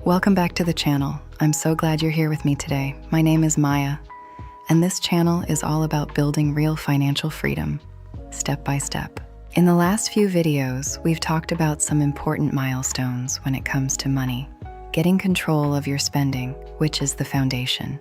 Welcome back to the channel. I'm so glad you're here with me today. My name is Maya, and this channel is all about building real financial freedom, step by step. In the last few videos, we've talked about some important milestones when it comes to money. Getting control of your spending, which is the foundation.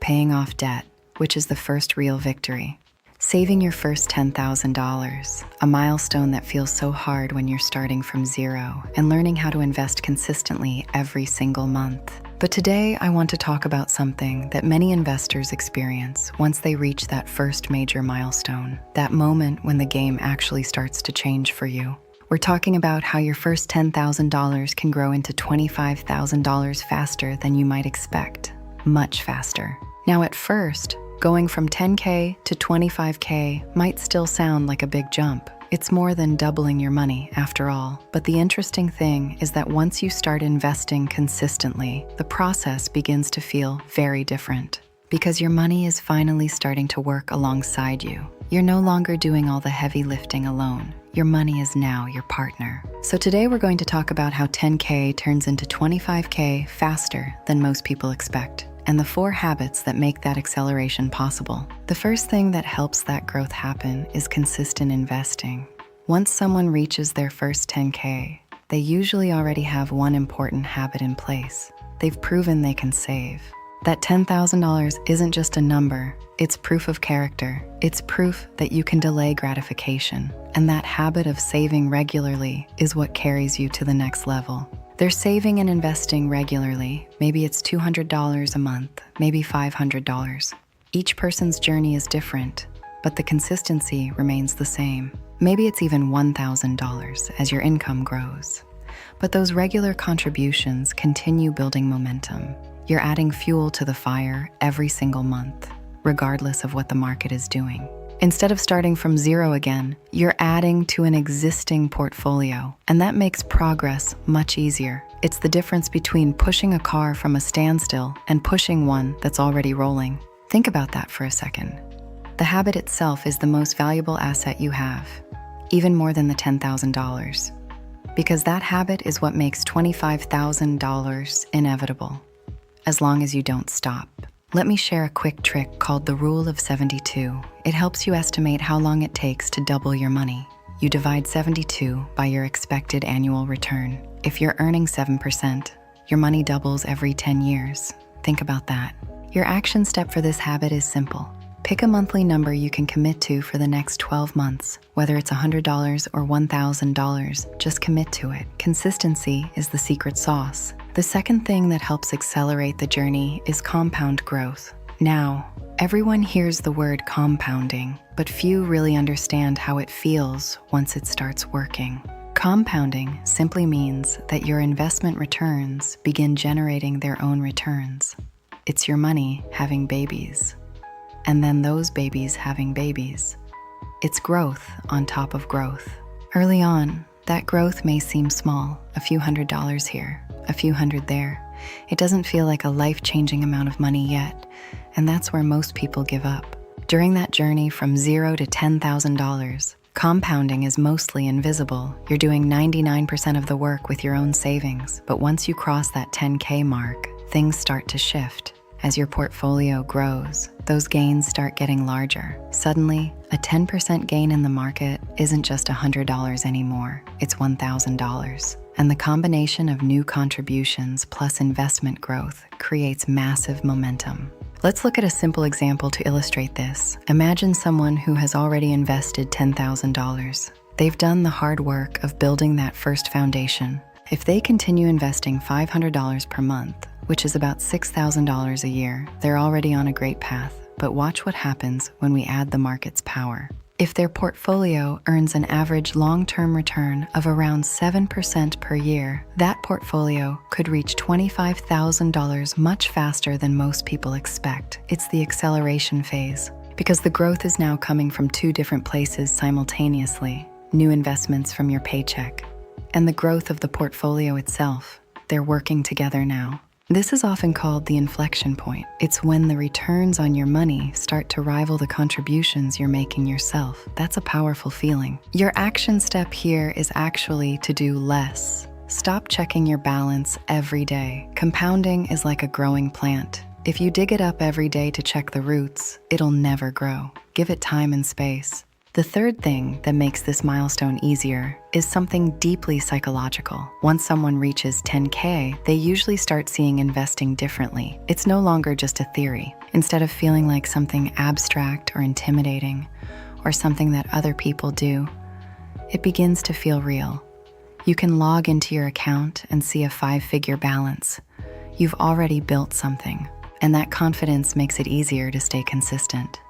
Paying off debt, which is the first real victory. Saving your first $10,000, a milestone that feels so hard when you're starting from zero, and learning how to invest consistently every single month. But today, I want to talk about something that many investors experience once they reach that first major milestone, that moment when the game actually starts to change for you. We're talking about how your first $10,000 can grow into $25,000 faster than you might expect, much faster. Now, at first, going from $10K to $25K might still sound like a big jump. It's more than doubling your money, after all. But the interesting thing is that once you start investing consistently, the process begins to feel very different. Because your money is finally starting to work alongside you. You're no longer doing all the heavy lifting alone. Your money is now your partner. So today we're going to talk about how 10K turns into 25K faster than most people expect, and the 4 habits that make that acceleration possible. The first thing that helps that growth happen is consistent investing. Once someone reaches their first 10K, they usually already have one important habit in place. They've proven they can save. That $10,000 isn't just a number, it's proof of character. It's proof that you can delay gratification. And that habit of saving regularly is what carries you to the next level. They're saving and investing regularly. Maybe it's $200 a month, maybe $500. Each person's journey is different, but the consistency remains the same. Maybe it's even $1,000 as your income grows. But those regular contributions continue building momentum. You're adding fuel to the fire every single month, regardless of what the market is doing. Instead of starting from zero again, you're adding to an existing portfolio, and that makes progress much easier. It's the difference between pushing a car from a standstill and pushing one that's already rolling. Think about that for a second. The habit itself is the most valuable asset you have, even more than the $10,000, because that habit is what makes $25,000 inevitable, as long as you don't stop. Let me share a quick trick called the Rule of 72. It helps you estimate how long it takes to double your money. You divide 72 by your expected annual return. If you're earning 7%, your money doubles every 10 years. Think about that. Your action step for this habit is simple. Pick a monthly number you can commit to for the next 12 months. Whether it's $100 or $1,000, just commit to it. Consistency is the secret sauce. The second thing that helps accelerate the journey is compound growth. Now, everyone hears the word compounding, but few really understand how it feels once it starts working. Compounding simply means that your investment returns begin generating their own returns. It's your money having babies, and then those babies having babies. It's growth on top of growth. Early on, that growth may seem small, a few $100s here, a few $100 there. It doesn't feel like a life-changing amount of money yet, and that's where most people give up. During that journey from $0 to $10,000, compounding is mostly invisible. You're doing 99% of the work with your own savings, but once you cross that 10K mark, things start to shift. As your portfolio grows, those gains start getting larger. Suddenly, a 10% gain in the market isn't just $100 anymore, it's $1,000. And the combination of new contributions plus investment growth creates massive momentum. Let's look at a simple example to illustrate this. Imagine someone who has already invested $10,000. They've done the hard work of building that first foundation. If they continue investing $500 per month, which is about $6,000 a year, they're already on a great path. But watch what happens when we add the market's power. If their portfolio earns an average long-term return of around 7% per year, that portfolio could reach $25,000 much faster than most people expect. It's the acceleration phase, because the growth is now coming from 2 different places simultaneously. New investments from your paycheck, and the growth of the portfolio itself. They're working together now. This is often called the inflection point. It's when the returns on your money start to rival the contributions you're making yourself. That's a powerful feeling. Your action step here is actually to do less. Stop checking your balance every day. Compounding is like a growing plant. If you dig it up every day to check the roots, it'll never grow. Give it time and space. The third thing that makes this milestone easier is something deeply psychological. Once someone reaches 10K, they usually start seeing investing differently. It's no longer just a theory. Instead of feeling like something abstract or intimidating, or something that other people do, it begins to feel real. You can log into your account and see a 5-figure balance. You've already built something, and that confidence makes it easier to stay consistent.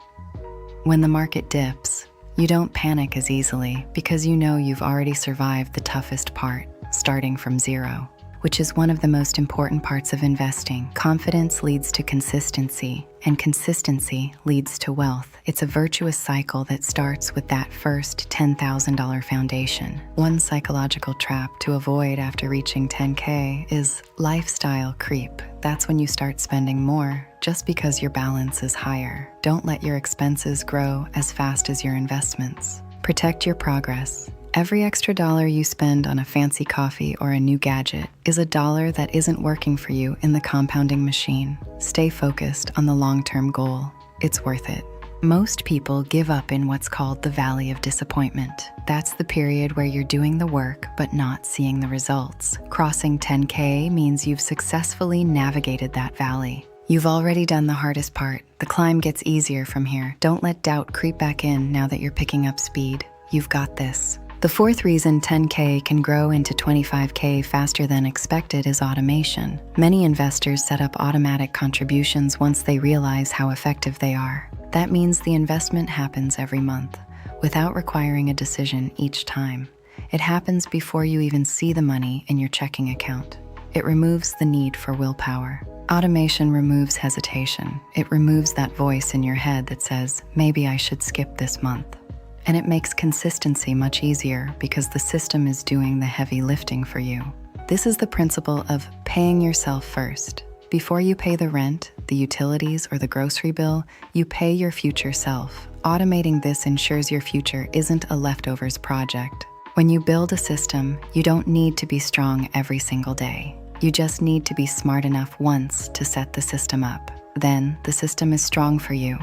When the market dips, you don't panic as easily because you know you've already survived the toughest part, starting from zero, which is one of the most important parts of investing. Confidence leads to consistency, and consistency leads to wealth. It's a virtuous cycle that starts with that first $10,000 foundation. One psychological trap to avoid after reaching 10K is lifestyle creep. That's when you start spending more just because your balance is higher. Don't let your expenses grow as fast as your investments. Protect your progress. Every extra dollar you spend on a fancy coffee or a new gadget is a dollar that isn't working for you in the compounding machine. Stay focused on the long-term goal. It's worth it. Most people give up in what's called the valley of disappointment. That's the period where you're doing the work but not seeing the results. Crossing 10K means you've successfully navigated that valley. You've already done the hardest part. The climb gets easier from here. Don't let doubt creep back in now that you're picking up speed. You've got this. The fourth reason 10K can grow into 25K faster than expected is automation. Many investors set up automatic contributions once they realize how effective they are. That means the investment happens every month, without requiring a decision each time. It happens before you even see the money in your checking account. It removes the need for willpower. Automation removes hesitation. It removes that voice in your head that says, maybe I should skip this month. And it makes consistency much easier because the system is doing the heavy lifting for you. This is the principle of paying yourself first. Before you pay the rent, the utilities, or the grocery bill, you pay your future self. Automating this ensures your future isn't a leftovers project. When you build a system, you don't need to be strong every single day. You just need to be smart enough once to set the system up. Then the system is strong for you,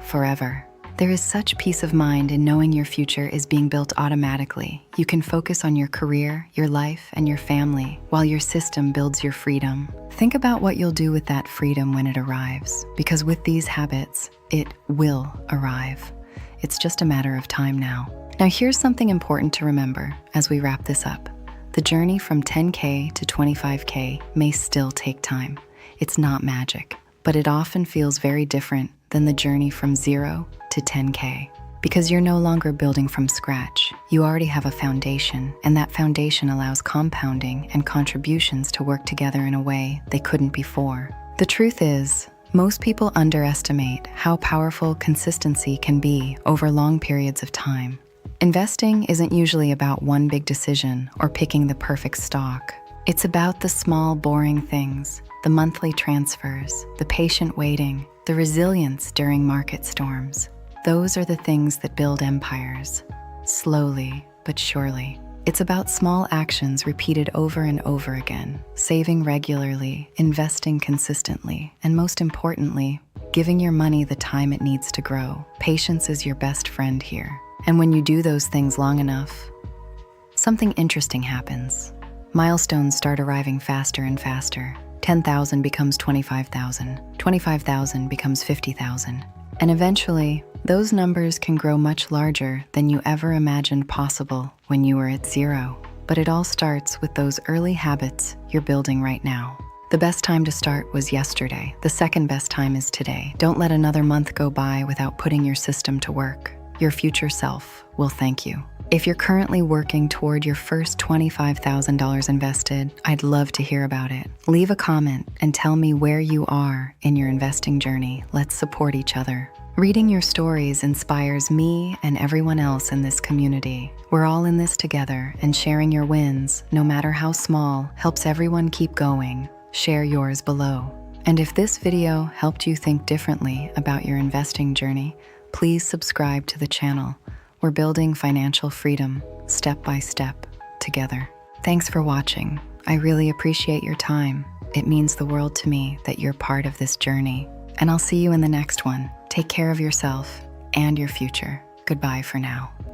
forever. There is such peace of mind in knowing your future is being built automatically. You can focus on your career, your life, and your family, while your system builds your freedom. Think about what you'll do with that freedom when it arrives, because with these habits, it will arrive. It's just a matter of time now. Now here's something important to remember as we wrap this up. The journey from 10K to 25K may still take time. It's not magic, but it often feels very different than the journey from 0 to 10K. Because you're no longer building from scratch. You already have a foundation, and that foundation allows compounding and contributions to work together in a way they couldn't before. The truth is, most people underestimate how powerful consistency can be over long periods of time. Investing isn't usually about one big decision or picking the perfect stock. It's about the small, boring things, the monthly transfers, the patient waiting, the resilience during market storms. Those are the things that build empires, slowly but surely. It's about small actions repeated over and over again, saving regularly, investing consistently, and most importantly, giving your money the time it needs to grow. Patience is your best friend here. And when you do those things long enough, something interesting happens. Milestones start arriving faster and faster. 10,000 becomes 25,000. 25,000 becomes 50,000. And eventually, those numbers can grow much larger than you ever imagined possible when you were at 0. But it all starts with those early habits you're building right now. The best time to start was yesterday. The second best time is today. Don't let another month go by without putting your system to work. Your future self will thank you. If you're currently working toward your first $25,000 invested, I'd love to hear about it. Leave a comment and tell me where you are in your investing journey. Let's support each other. Reading your stories inspires me and everyone else in this community. We're all in this together, and sharing your wins, no matter how small, helps everyone keep going. Share yours below. And if this video helped you think differently about your investing journey, please subscribe to the channel. We're building financial freedom step by step together. Thanks for watching. I really appreciate your time. It means the world to me that you're part of this journey. And I'll see you in the next one. Take care of yourself and your future. Goodbye for now.